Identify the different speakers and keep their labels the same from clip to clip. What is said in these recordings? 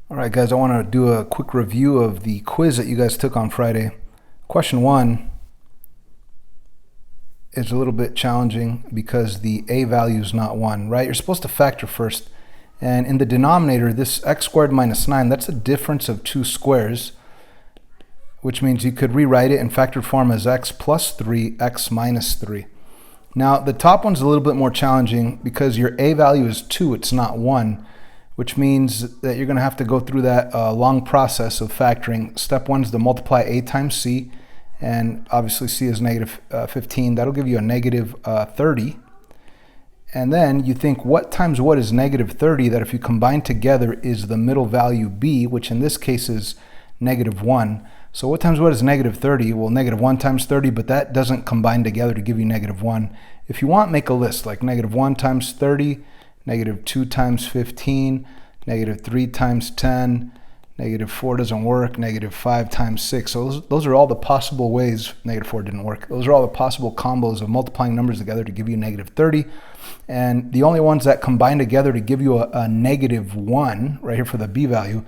Speaker 1: All right, guys, I want to do a quick review of the quiz that you guys took on Friday. Question 1 is a little bit challenging because the a value is not 1, right? You're supposed to factor first. And in the denominator, this x squared minus 9, that's a difference of two squares, which means you could rewrite it in factored form as x plus 3, x minus 3. Now, the top one's a little bit more challenging because your a value is 2, it's not 1. Which means that you're going to have to go through that long process of factoring. Step 1 is to multiply a times c, and obviously c is negative 15. That'll give you a negative 30. And then you think what times what is negative 30, that if you combine together is the middle value b, which in this case is negative 1. So what times what is negative 30? Well, negative 1 times 30, but that doesn't combine together to give you negative 1. If you want, make a list like negative 1 times 30, negative 2 times 15, negative 3 times 10, negative 4 doesn't work, negative 5 times 6. So those are all the possible ways. Negative 4 didn't work. Those are all the possible combos of multiplying numbers together to give you negative 30. And the only ones that combine together to give you a negative 1, right here for the b value,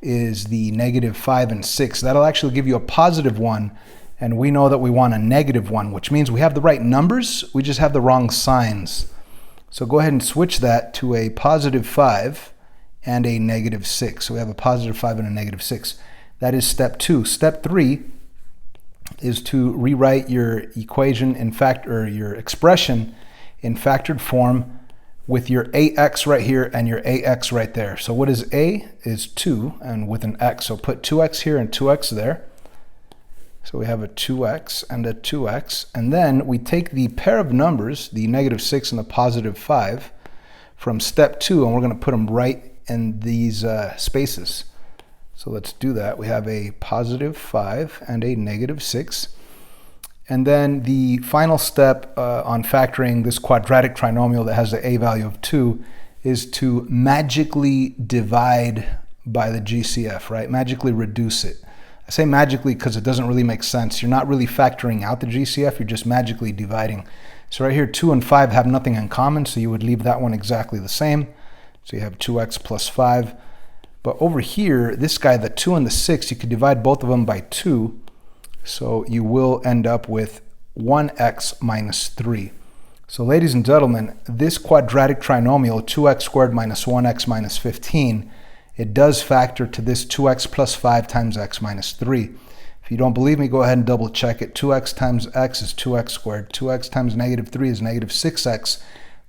Speaker 1: is the negative 5 and 6. That'll actually give you a positive 1. And we know that we want a negative 1, which means we have the right numbers, we just have the wrong signs. So go ahead and switch that to a positive 5 and a negative 6. So we have a positive 5 and a negative 6. That is step 2. Step 3 is to rewrite your equation in fact, or your expression in factored form with your ax right here and your ax right there. So what is a is 2 and with an x. So put 2x here and 2x there. So we have a 2x and a 2x, and then we take the pair of numbers, the negative 6 and the positive 5, from step 2, and we're going to put them right in these spaces. So let's do that. We have a positive 5 and a negative 6. And then the final step on factoring this quadratic trinomial that has the a value of 2 is to magically divide by the GCF, right? Magically reduce it. I say magically because it doesn't really make sense. You're not really factoring out the GCF, you're just magically dividing. So right here, 2 and 5 have nothing in common, so you would leave that one exactly the same. So you have 2x plus 5. But over here, this guy, the 2 and the 6, you could divide both of them by 2. So you will end up with 1x minus 3. So ladies and gentlemen, this quadratic trinomial, 2x squared minus 1x minus 15, it does factor to this 2x plus 5 times x minus 3. If you don't believe me, go ahead and double check it. 2x times x is 2x squared. 2x times negative 3 is negative 6x.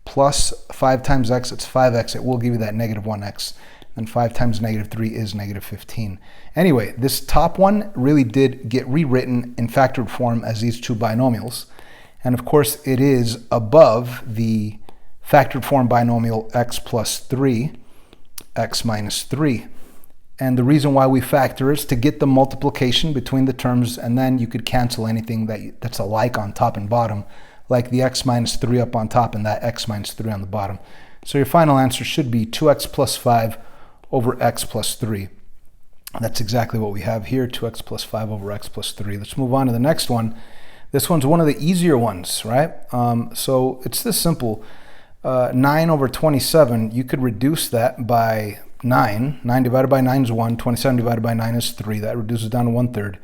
Speaker 1: Plus 5 times x, it's 5x. It will give you that negative 1x. And 5 times negative 3 is negative 15. Anyway, this top one really did get rewritten in factored form as these two binomials. And of course, it is above the factored form binomial x plus 3, x minus 3. And the reason why we factor is to get the multiplication between the terms, and then you could cancel anything that's alike on top and bottom, like the x minus 3 up on top and that x minus 3 on the bottom. So your final answer should be 2x plus 5 over x plus 3. That's exactly what we have here, 2x plus 5 over x plus 3. Let's move on to the next one. This one's one of the easier ones, right? So it's this simple. 9 over 27, you could reduce that by 9. 9 divided by 9 is 1. 27 divided by 9 is 3. That reduces down to 1/3.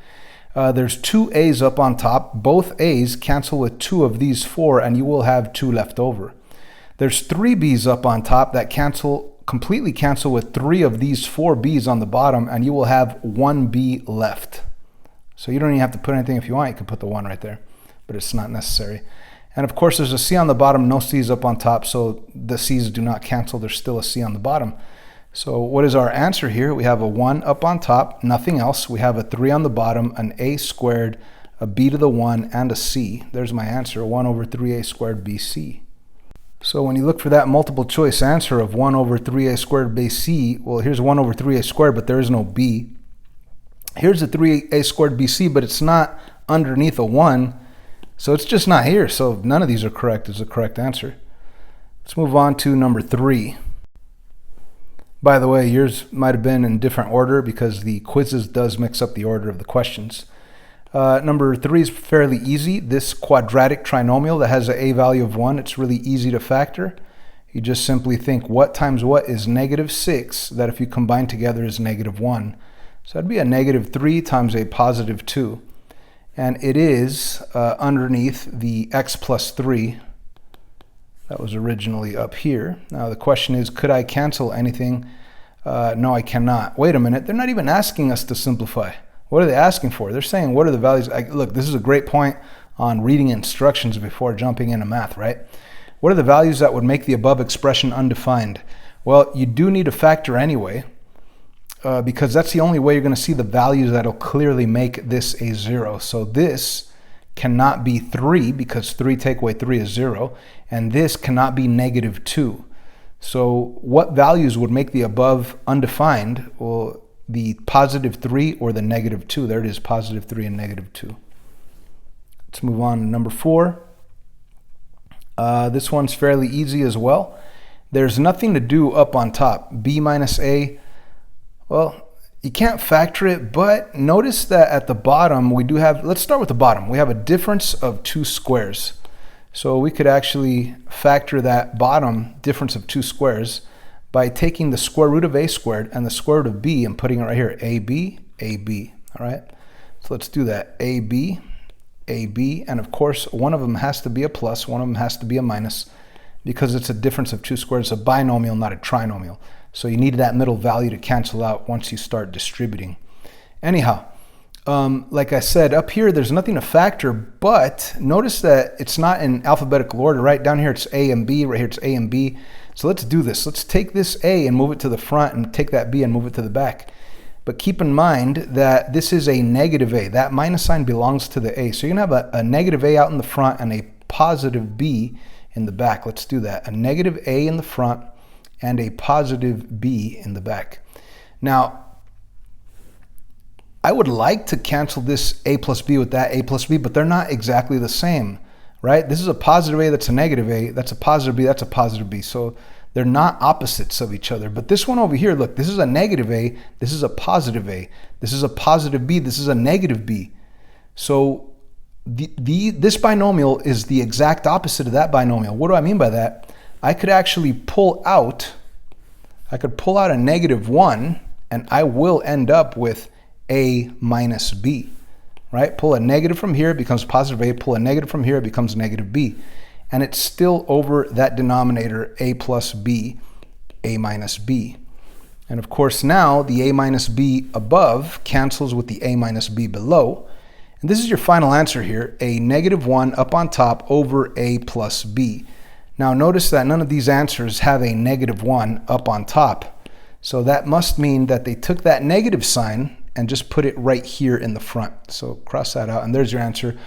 Speaker 1: There's 2 a's up on top. Both a's cancel with 2 of these 4, and you will have 2 left over. There's 3 b's up on top that completely cancel with 3 of these 4 b's on the bottom, and you will have 1 b left. So you don't even have to put anything. If you want, you can put the 1 right there, but it's not necessary. And of course, there's a c on the bottom, no c's up on top, so the c's do not cancel. There's still a c on the bottom. So what is our answer here? We have a 1 up on top, nothing else. We have a 3 on the bottom, an a squared, a b to the 1, and a c. There's my answer, 1 over 3a squared bc. So when you look for that multiple choice answer of 1 over 3a squared bc, well, here's 1 over 3a squared, but there is no b. Here's a 3a squared bc, but it's not underneath a 1. So it's just not here. So none of these are correct is the correct answer. Let's move on to number 3. By the way, yours might have been in different order because the Quizziz does mix up the order of the questions. Number 3 is fairly easy. This quadratic trinomial that has an a value of 1, it's really easy to factor. you just simply think what times what is negative 6, that if you combine together is negative 1. So that'd be a negative 3 times a positive 2. And it is underneath the x plus 3 that was originally up here. Now the question is, could I cancel anything? No, I cannot. Wait a minute, they're not even asking us to simplify. What are they asking for? They're saying, what are the values? Look, this is a great point on reading instructions before jumping into math, right? What are the values that would make the above expression undefined? Well, you do need a factor anyway, because that's the only way you're going to see the values that'll clearly make this a 0. So this cannot be 3, because 3 take away 3 is 0, and this cannot be negative 2. So what values would make the above undefined? Well, the positive 3 or the negative 2. There it is, positive 3 and negative 2. Let's move on to number 4. This one's fairly easy as well. There's nothing to do up on top. B minus A, well, you can't factor it, but notice that at the bottom we do have, let's start with the bottom. We have a difference of 2 squares. So we could actually factor that bottom difference of 2 squares by taking the square root of a squared and the square root of b and putting it right here, ab, ab, all right? So let's do that, ab, ab, and of course one of them has to be a plus, one of them has to be a minus, because it's a difference of 2 squares, a binomial, not a trinomial. So you need that middle value to cancel out once you start distributing. Anyhow, like I said, up here there's nothing to factor, but notice that it's not in alphabetical order, right? Down here it's A and B, right here it's A and B. So let's do this. Let's take this A and move it to the front and take that B and move it to the back. But keep in mind that this is a negative A. That minus sign belongs to the A. So you're going to have a negative A out in the front and a positive B in the back. Let's do that. A negative A in the front and a positive B in the back. Now, I would like to cancel this A plus B with that A plus B, but they're not exactly the same, right? This is a positive A, that's a negative A, that's a positive B, that's a positive B. So they're not opposites of each other. But this one over here, look, this is a negative A, this is a positive A, this is a positive B, this is a negative B. So this binomial is the exact opposite of that binomial. What do I mean by that? I could actually pull out a negative 1, and I will end up with A minus B, right? Pull a negative from here, it becomes positive A. Pull a negative from here, it becomes negative B. And it's still over that denominator, A plus B, A minus B. And of course now the A minus B above cancels with the A minus B below. And this is your final answer here, a negative 1 up on top over A plus B. Now notice that none of these answers have a negative 1 up on top. So that must mean that they took that negative sign and just put it right here in the front. So cross that out and there's your answer.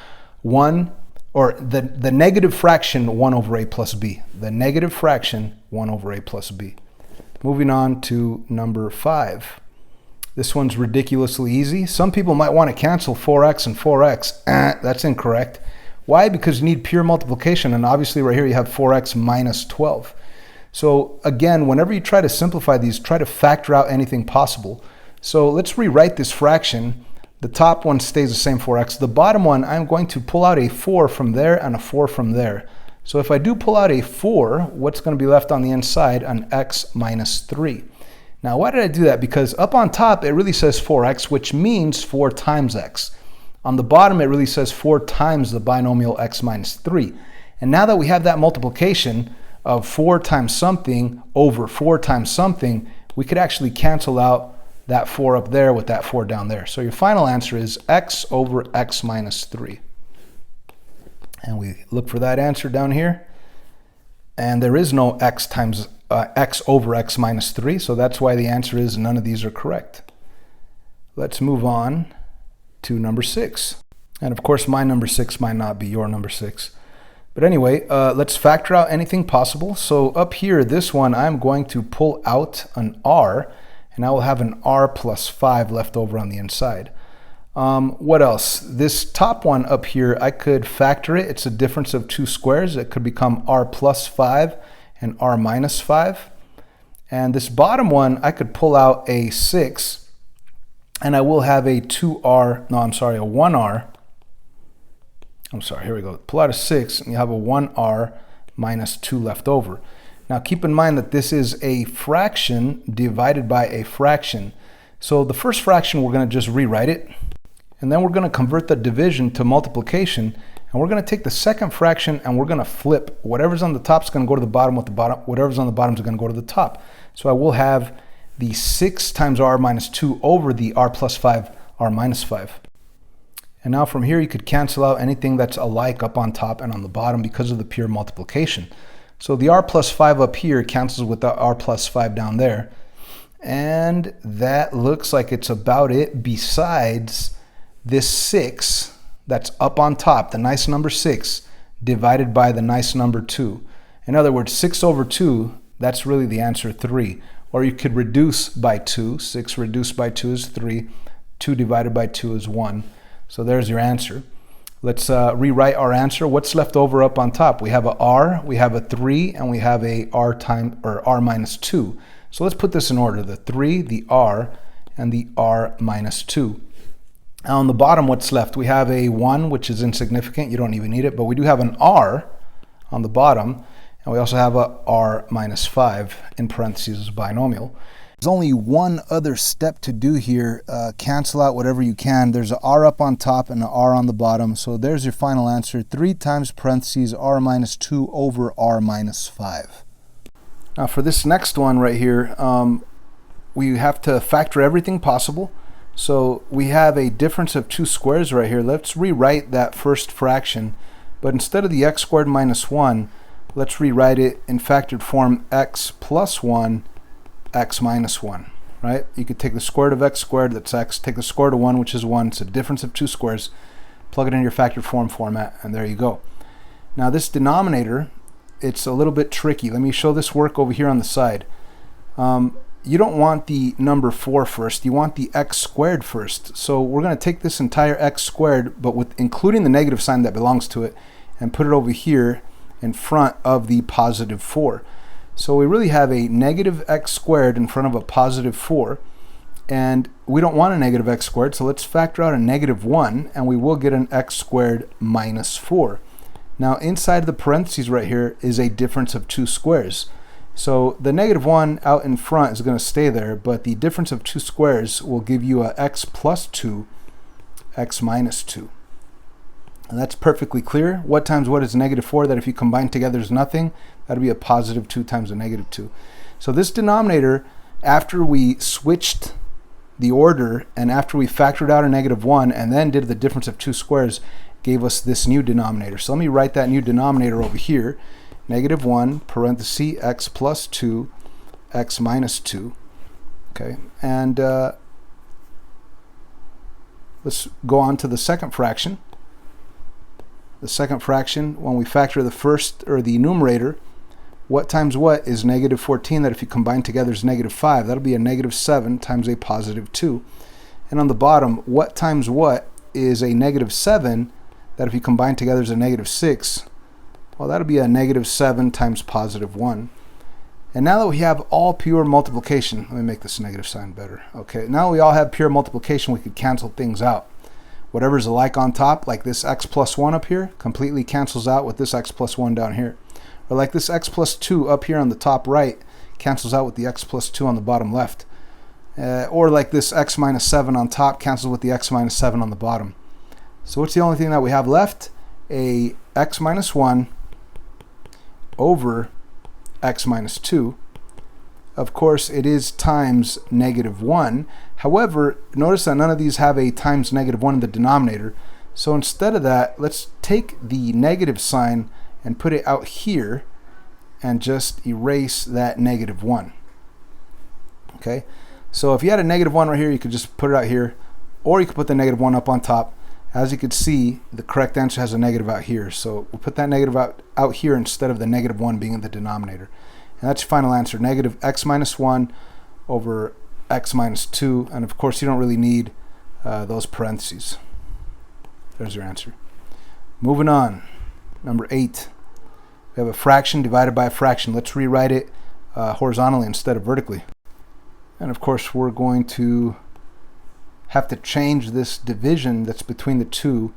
Speaker 1: 1, or the negative fraction 1 over A plus B. The negative fraction 1 over A plus B. Moving on to number 5. This one's ridiculously easy. Some people might want to cancel 4x and 4x. That's incorrect. Why? Because you need pure multiplication, and obviously right here you have 4x minus 12. So again, whenever you try to simplify these, try to factor out anything possible. So let's rewrite this fraction. The top one stays the same, 4x. The bottom one, I'm going to pull out a 4 from there and a 4 from there. So if I do pull out a 4, what's going to be left on the inside? An x minus 3. Now why did I do that? Because up on top it really says 4x, which means 4 times x. On the bottom it really says 4 times the binomial x minus 3. And now that we have that multiplication of 4 times something over 4 times something, we could actually cancel out that 4 up there with that 4 down there. So your final answer is x over x minus 3. And we look for that answer down here. And there is no x times x over x minus 3, so that's why the answer is none of these are correct. Let's move on to number 6. And of course my number 6 might not be your number 6. But anyway, let's factor out anything possible. So up here, this one, I'm going to pull out an r, and I will have an r plus 5 left over on the inside. What else? This top one up here, I could factor it. It's a difference of 2 squares. It could become r plus 5 and r minus 5. And this bottom one, I could pull out a 6, and I will have a 2r, no, I'm sorry, a 1r. I'm sorry, here we go. Pull out a 6, and you have a 1r minus 2 left over. Now keep in mind that this is a fraction divided by a fraction. So the first fraction, we're going to just rewrite it, and then we're going to convert the division to multiplication, and we're going to take the second fraction and we're going to flip. Whatever's on the top is going to go to the bottom, whatever's on the bottom is going to go to the top. So I will have the 6 times r minus 2 over the r plus 5, r minus 5. And now from here you could cancel out anything that's alike up on top and on the bottom because of the pure multiplication. So the r plus 5 up here cancels with the r plus 5 down there. And that looks like it's about it, besides this 6 that's up on top, the nice number 6, divided by the nice number 2. In other words, 6 over 2, that's really the answer 3. Or you could reduce by 2. 6 reduced by 2 is 3. 2 divided by 2 is 1. So there's your answer. Let's rewrite our answer. What's left over up on top? We have a r, we have a 3, and we have a r minus 2. So let's put this in order. The 3, the r, and the r minus 2. Now on the bottom, what's left? We have a 1, which is insignificant. You don't even need it. But we do have an r on the bottom. And we also have a r minus 5 in parentheses as binomial. There's only one other step to do here. Cancel out whatever you can. There's an r up on top and an r on the bottom. So there's your final answer. 3 times parentheses r minus 2 over r minus 5. Now for this next one right here, we have to factor everything possible. So we have a difference of 2 squares right here. Let's rewrite that first fraction. But instead of the x squared minus 1, let's rewrite it in factored form x plus 1, x minus 1, right? You could take the square root of x squared, that's x, take the square root of 1, which is 1. It's a difference of 2 squares. Plug it in your factored form format, and there you go. Now this denominator, it's a little bit tricky. Let me show this work over here on the side. You don't want the number 4 first. You want the x squared first. So we're going to take this entire x squared, but with including the negative sign that belongs to it, and put it over here in front of the positive 4. So we really have a negative x squared in front of a positive 4, and we don't want a negative x squared, so let's factor out a negative 1, and we will get an x squared minus 4. Now inside the parentheses right here is a difference of 2 squares. So the negative 1 out in front is going to stay there, but the difference of 2 squares will give you a x plus 2, x minus 2. And that's perfectly clear. What times what is negative 4? That if you combine together is nothing. That would be a positive 2 times a negative 2. So this denominator, after we switched the order and after we factored out a negative 1 and then did the difference of 2 squares, gave us this new denominator. So let me write that new denominator over here. Negative 1, parenthesis, x plus 2, x minus 2. Okay, and let's go on to the second fraction. The second fraction, when we factor the first, or the numerator, what times what is negative 14, that if you combine together is negative 5. That'll be a negative 7 times a positive 2. And on the bottom, what times what is a negative 7, that if you combine together is a negative 6. Well, that'll be a negative 7 times positive 1. And now that we have all pure multiplication, let me make this negative sign better. Okay, now we all have pure multiplication, we could cancel things out. Whatever's alike on top, like this x plus 1 up here, completely cancels out with this x plus 1 down here. Or like this x plus 2 up here on the top right, cancels out with the x plus 2 on the bottom left. Or like this x minus 7 on top, cancels with the x minus 7 on the bottom. So what's the only thing that we have left? A x minus 1 over x minus 2. Of course, it is times negative 1. However, notice that none of these have a times negative 1 in the denominator. So instead of that, let's take the negative sign and put it out here and just erase that negative 1. Okay, so if you had a negative 1 right here, you could just put it out here, or you could put the negative 1 up on top. As you can see, the correct answer has a negative out here. So we'll put that negative out here instead of the negative 1 being in the denominator. And that's your final answer, negative x minus 1 over x minus 2. And of course, you don't really need those parentheses. There's your answer. Moving on, number 8. We have a fraction divided by a fraction. Let's rewrite it horizontally instead of vertically. And of course, we're going to have to change this division that's between the two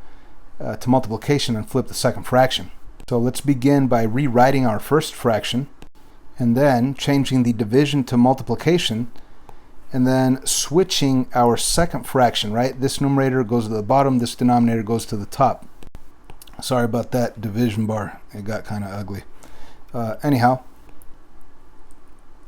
Speaker 1: to multiplication and flip the second fraction. So let's begin by rewriting our first fraction. and then changing the division to multiplication, and then switching our second fraction, right? This numerator goes to the bottom, this denominator goes to the top. Sorry about that division bar, it got kind of ugly. Anyhow,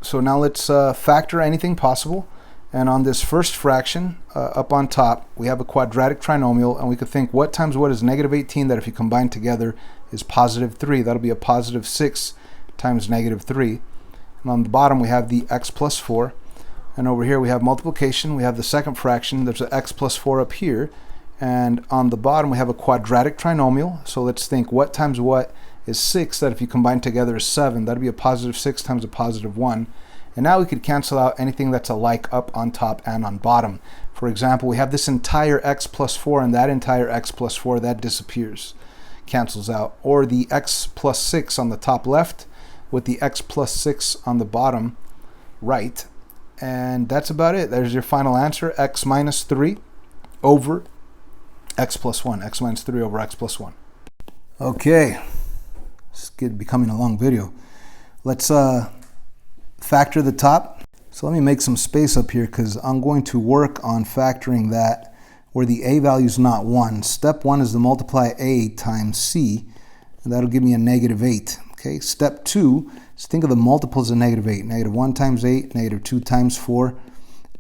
Speaker 1: so now let's factor anything possible. And on this first fraction, up on top, we have a quadratic trinomial, and we could think what times what is negative 18, that if you combine together is positive 3. That'll be a positive 6 times negative 3. And on the bottom, we have the x plus 4. And over here, we have multiplication. We have the second fraction. There's an x plus 4 up here. And on the bottom, we have a quadratic trinomial. So let's think what times what is 6, that if you combine together is 7. That'll be a positive 6 times a positive 1. And now we could cancel out anything that's alike up on top and on bottom. For example, we have this entire x plus 4 and that entire x plus 4, that disappears, cancels out. Or the x plus 6 on the top left with the x plus 6 on the bottom right. And that's about it. There's your final answer, x minus 3 over x plus 1. X minus 3 over x plus 1. Okay, it's becoming a long video. Let's factor the top. So let me make some space up here because I'm going to work on factoring that where the a value is not 1. Step 1 is to multiply a times c, and that'll give me a negative 8. Okay, step 2 is think of the multiples of negative 8. Negative 1 times 8, negative 2 times 4,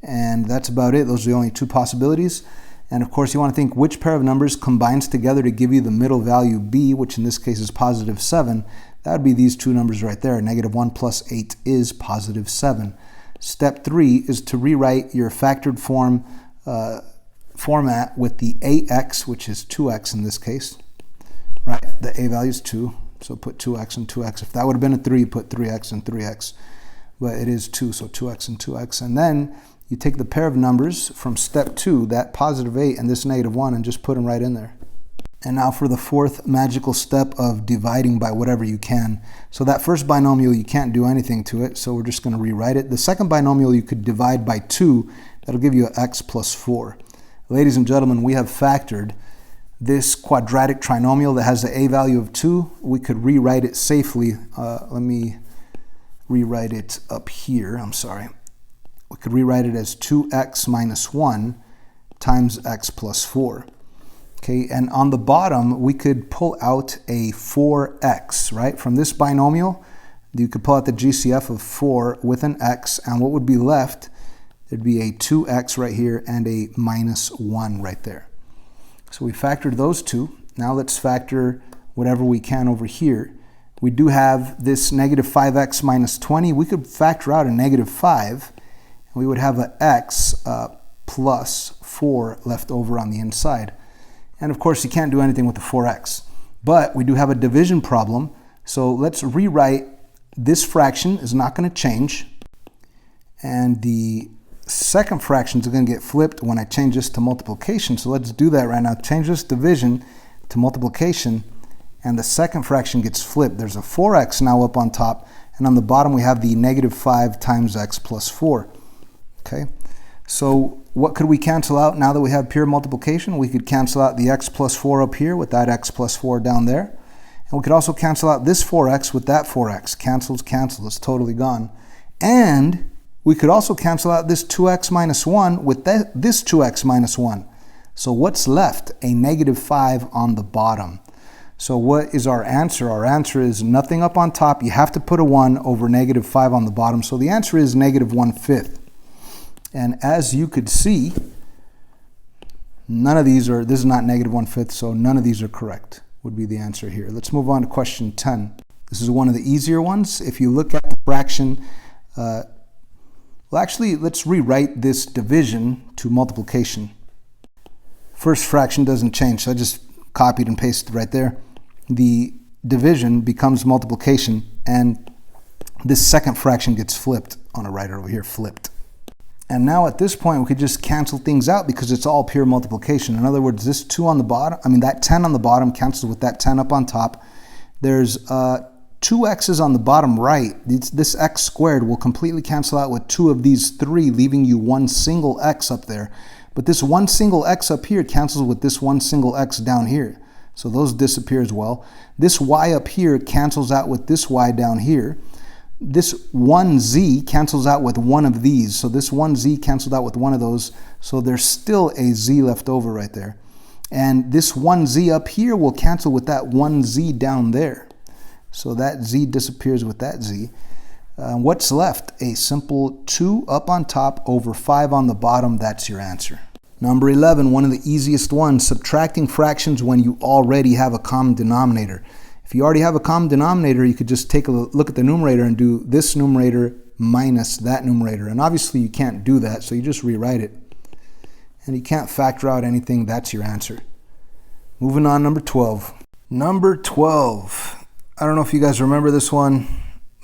Speaker 1: and that's about it. Those are the only two possibilities. And of course, you want to think which pair of numbers combines together to give you the middle value b, which in this case is positive 7. That would be these two numbers right there. Negative 1 plus 8 is positive 7. Step 3 is to rewrite your factored form format with the ax, which is 2x in this case. Right? The a value is 2, so put 2x and 2x. If that would have been a 3, you put 3x and 3x. But it is 2, so 2x and 2x. And then you take the pair of numbers from step 2, that positive 8 and this negative 1, and just put them right in there. And now for the fourth magical step of dividing by whatever you can. So that first binomial, you can't do anything to it, so we're just going to rewrite it. The second binomial, you could divide by 2. That'll give you an x plus 4. Ladies and gentlemen, we have factored this quadratic trinomial that has the a value of 2. We could rewrite it safely. Let me rewrite it up here. I'm sorry. We could rewrite it as 2x minus 1 times x plus 4. Okay, and on the bottom, we could pull out a 4x, right? From this binomial, you could pull out the GCF of 4 with an x, and what would be left? There'd be a 2x right here and a minus 1 right there. So we factored those two. Now let's factor whatever we can over here. We do have this negative 5x minus 20. We could factor out a negative 5. We would have an x plus 4 left over on the inside. And of course, you can't do anything with the 4x. But we do have a division problem. So let's rewrite this fraction is not going to change. And the second fraction is going to get flipped when I change this to multiplication. So let's do that right now. Change this division to multiplication. And the second fraction gets flipped. There's a 4x now up on top. And on the bottom, we have the negative 5 times x plus 4. Okay. So what could we cancel out now that we have pure multiplication? We could cancel out the x plus 4 up here with that x plus 4 down there. And we could also cancel out this 4x with that 4x. Cancels, cancel, it's totally gone. And we could also cancel out this 2x minus 1 with this 2x minus 1. So what's left? A negative 5 on the bottom. So what is our answer? Our answer is nothing up on top. You have to put a 1 over negative 5 on the bottom. So the answer is negative 1/5. And as you could see, none of these are, this is not negative 1/5, so none of these are correct, would be the answer here. Let's move on to question 10. This is one of the easier ones. If you look at the fraction, well actually, let's rewrite this division to multiplication. First fraction doesn't change, so I just copied and pasted right there. The division becomes multiplication, and this second fraction gets flipped on a right over here, flipped. And now at this point, we could just cancel things out because it's all pure multiplication. In other words, this 2 on the bottom, that 10 on the bottom cancels with that 10 up on top. There's 2 x's on the bottom right. This x squared will completely cancel out with 2 of these 3, leaving you 1 single x up there. But this 1 single x up here cancels with this 1 single x down here. So those disappear as well. This y up here cancels out with this y down here. this 1z cancels out with one of these. So this 1z canceled out with one of those. So there's still a z left over right there. And this 1z up here will cancel with that 1z down there. So that z disappears with that z. What's left? A simple 2 up on top over 5 on the bottom. That's your answer. Number 11, one of the easiest ones, subtracting fractions when you already have a common denominator. If you already have a common denominator, you could just take a look at the numerator and do this numerator minus that numerator. And obviously you can't do that, so you just rewrite it. And you can't factor out anything. That's your answer. Moving on, number 12. Number 12. I don't know if you guys remember this one,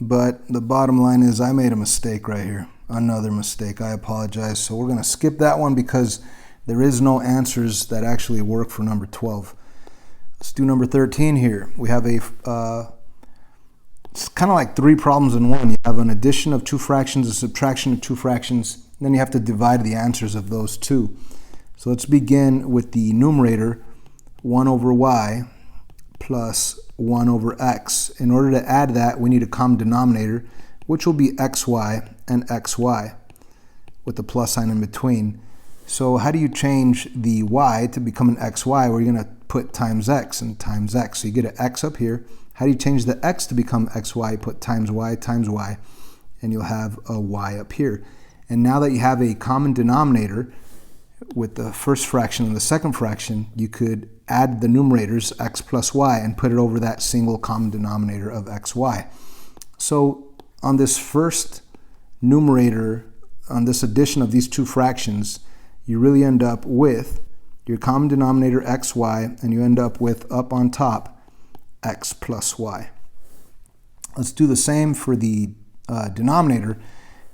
Speaker 1: but the bottom line is I made a mistake right here. Another mistake. I apologize. So we're going to skip that one because there is no answers that actually work for number 12. Let's do number 13 here. We have a, it's kind of like 3 problems in one. You have an addition of 2 fractions, a subtraction of 2 fractions, and then you have to divide the answers of those 2. So let's begin with the numerator, 1 over y plus 1 over x. In order to add that, we need a common denominator, which will be xy and xy with the plus sign in between. So how do you change the y to become an xy? Well, you're going to put times x and times x. So you get an x up here. How do you change the x to become xy? You put times y, and you'll have a y up here. And now that you have a common denominator with the first fraction and the second fraction, you could add the numerators x plus y and put it over that single common denominator of xy. So on this first numerator, on this addition of these 2 fractions, you really end up with your common denominator xy, and you end up with up on top x plus y. Let's do the same for the denominator.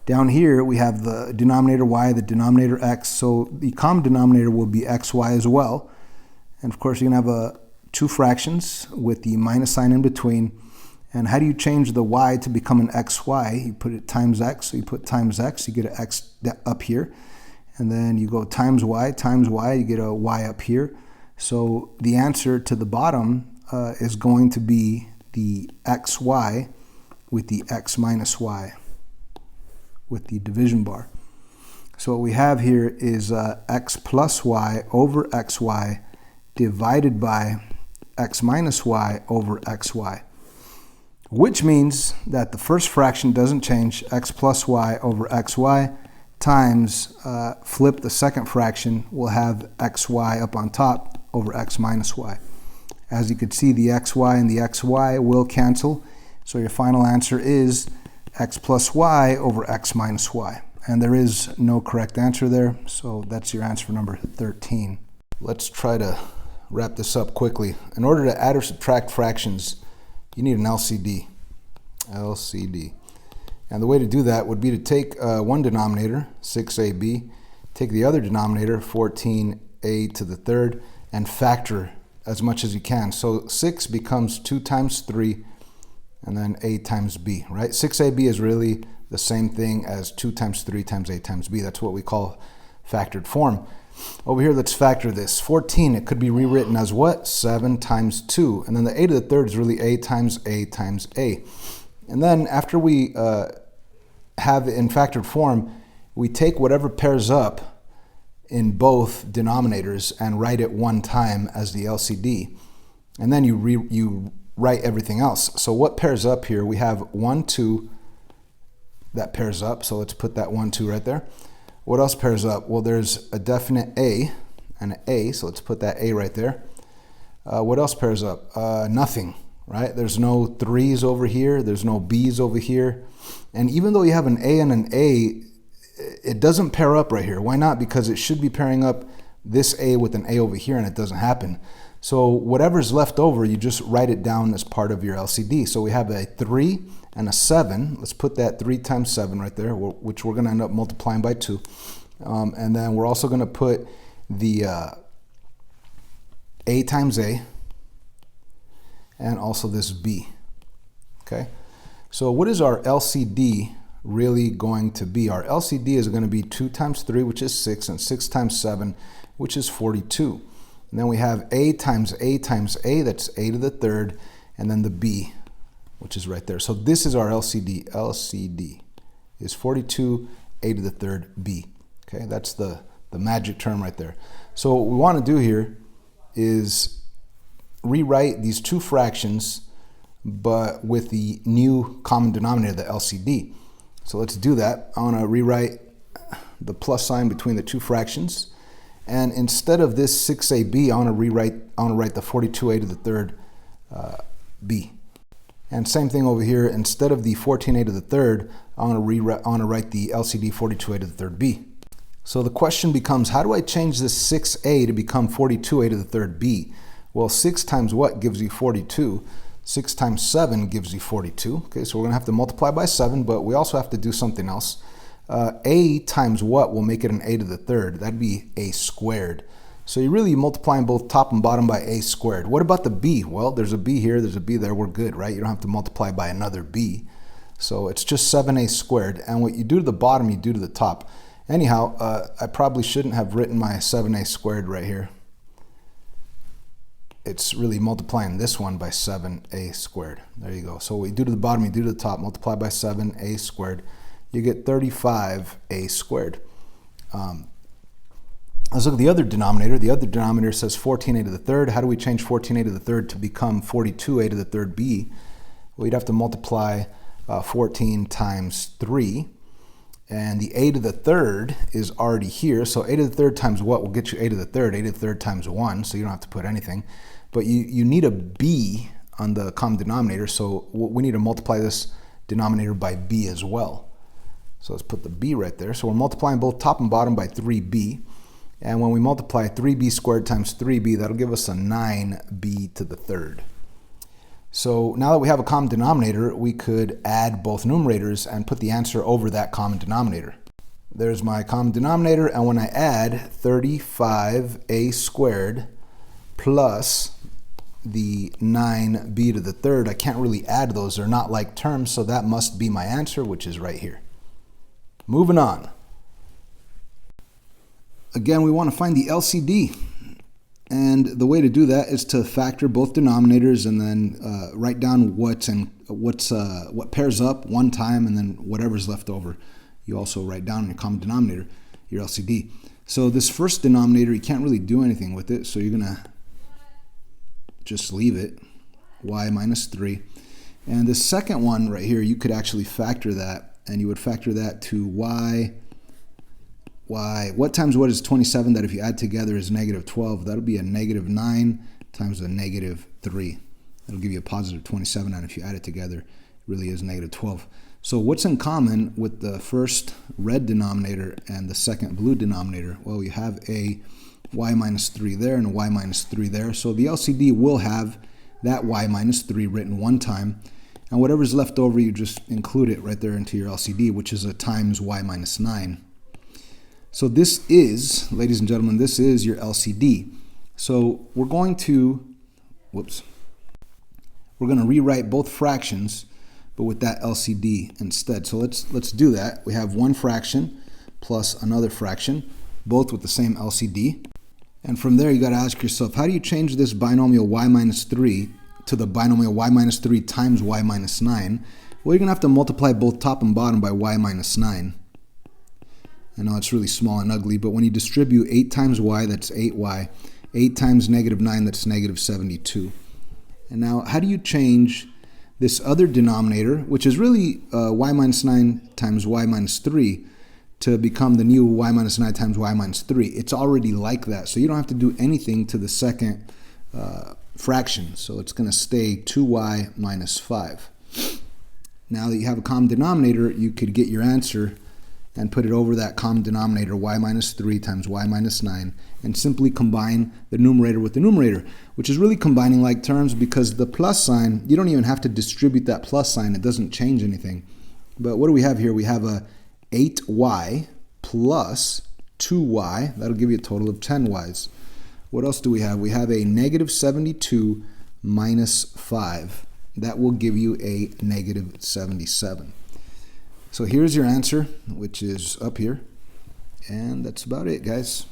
Speaker 1: Down here we have the denominator y, the denominator x, so the common denominator will be xy as well. And of course you're going to have 2 fractions with the minus sign in between. And how do you change the y to become an xy? You put it times x, so you put times x, you get an x up here. And then you go times y, you get a y up here. So the answer to the bottom is going to be the xy with the x minus y with the division bar. So what we have here is x plus y over xy divided by x minus y over xy, which means that the first fraction doesn't change, x plus y over xy, times, flip the second fraction, we'll have xy up on top over x minus y. As you can see, the xy and the xy will cancel, so your final answer is x plus y over x minus y. And there is no correct answer there, so that's your answer for number 13. Let's try to wrap this up quickly. In order to add or subtract fractions, you need an LCD. And the way to do that would be to take one denominator, 6ab, take the other denominator, 14a to the third, and factor as much as you can. So 6 becomes 2 times 3, and then a times b, right? 6ab is really the same thing as 2 times 3 times a times b. That's what we call factored form. Over here, let's factor this. 14, it could be rewritten as what? 7 times 2. And then the a to the third is really a times a times a. And then after we have it in factored form, we take whatever pairs up in both denominators and write it one time as the LCD. And then you write everything else. So what pairs up here? We have 1, 2 that pairs up. So let's put that 1, 2 right there. What else pairs up? Well, there's a definite a and an a. So let's put that a right there. What else pairs up? Nothing. Right? There's no 3's over here. There's no b's over here. And even though you have an a and an a, it doesn't pair up right here. Why not? Because it should be pairing up this a with an a over here, and it doesn't happen. So whatever's left over, you just write it down as part of your LCD. So we have a 3 and a 7. Let's put that 3 times 7 right there, which we're going to end up multiplying by 2. And then we're also going to put the a times a, and also this b. Okay, so what is our LCD really going to be? Our LCD is going to be 2 times 3, which is 6, and 6 times 7, which is 42. And then we have a times a times a, that's a to the third, and then the b which is right there. So this is our LCD. LCD is 42a to the third b. Okay, that's the magic term right there. So what we want to do here is rewrite these two fractions, but with the new common denominator, the LCD. So let's do that. I want to rewrite the plus sign between the two fractions. And instead of this 6ab, I want to write the 42a to the third b. And same thing over here. Instead of the 14a to the third, I want to write the LCD 42a to the third b. So the question becomes, how do I change this 6a to become 42a to the third b? Well, 6 times what gives you 42? 6 times 7 gives you 42. Okay, so we're going to have to multiply by 7, but we also have to do something else. A times what will make it an a to the third? That'd be a squared. So you're really multiplying both top and bottom by a squared. What about the b? Well, there's a b here, there's a b there, we're good, right? You don't have to multiply by another b. So it's just 7a squared, and what you do to the bottom, you do to the top. Anyhow, I probably shouldn't have written my 7a squared right here. It's really multiplying this one by 7a squared. There you go. So what you do to the bottom, you do to the top, multiply by 7a squared. You get 35a squared. Let's look at the other denominator. The other denominator says 14a to the third. How do we change 14a to the third to become 42a to the third b? Well, you'd have to multiply 14 times 3. And the a to the third is already here. So a to the third times what will get you a to the third? A to the third times 1, so you don't have to put anything. But you need a b on the common denominator, so we need to multiply this denominator by b as well. So let's put the b right there. So we're multiplying both top and bottom by 3b. And when we multiply 3b squared times 3b, that'll give us a 9b to the third. So now that we have a common denominator, we could add both numerators and put the answer over that common denominator. There's my common denominator, and when I add 35a squared plus the 9b to the third, I can't really add those. They're not like terms, so that must be my answer, which is right here. Moving on. Again, we want to find the LCD. And the way to do that is to factor both denominators and then write down what pairs up one time, and then whatever's left over, you also write down in your common denominator, your LCD. So this first denominator, you can't really do anything with it, so you're going to just leave it, y minus 3. And the second one right here, you could actually factor that, and you would factor that to y. What times what is 27 that if you add together is negative 12? That'll be a negative 9 times a negative 3. That'll give you a positive 27, and if you add it together, it really is negative 12. So what's in common with the first red denominator and the second blue denominator? Well, we have a y minus 3 there and a y minus 3 there. So the LCD will have that y minus 3 written one time, and whatever's left over, you just include it right there into your LCD, which is a times y minus 9. So this is, ladies and gentlemen, this is your LCD. So we're going to, we're going to rewrite both fractions, but with that LCD instead. So let's do that. We have one fraction plus another fraction, both with the same LCD. And from there, you got to ask yourself, how do you change this binomial y minus 3 to the binomial y minus 3 times y minus 9? Well, you're going to have to multiply both top and bottom by y minus 9. I know it's really small and ugly, but when you distribute 8 times y, that's 8y. 8 times negative 9, that's negative 72. And now, how do you change this other denominator, which is really y minus 9 times y minus 3, to become the new y minus 9 times y minus 3? It's already like that, so you don't have to do anything to the second fraction. So it's going to stay 2y minus 5. Now that you have a common denominator, you could get your answer and put it over that common denominator, y minus 3 times y minus 9, and simply combine the numerator with the numerator, which is really combining like terms, because the plus sign, you don't even have to distribute that plus sign. It doesn't change anything. But what do we have here? We have a 8y plus 2y. That'll give you a total of 10y's. What else do we have? We have a negative 72 minus 5. That will give you a negative 77. So here's your answer, which is up here. And that's about it, guys.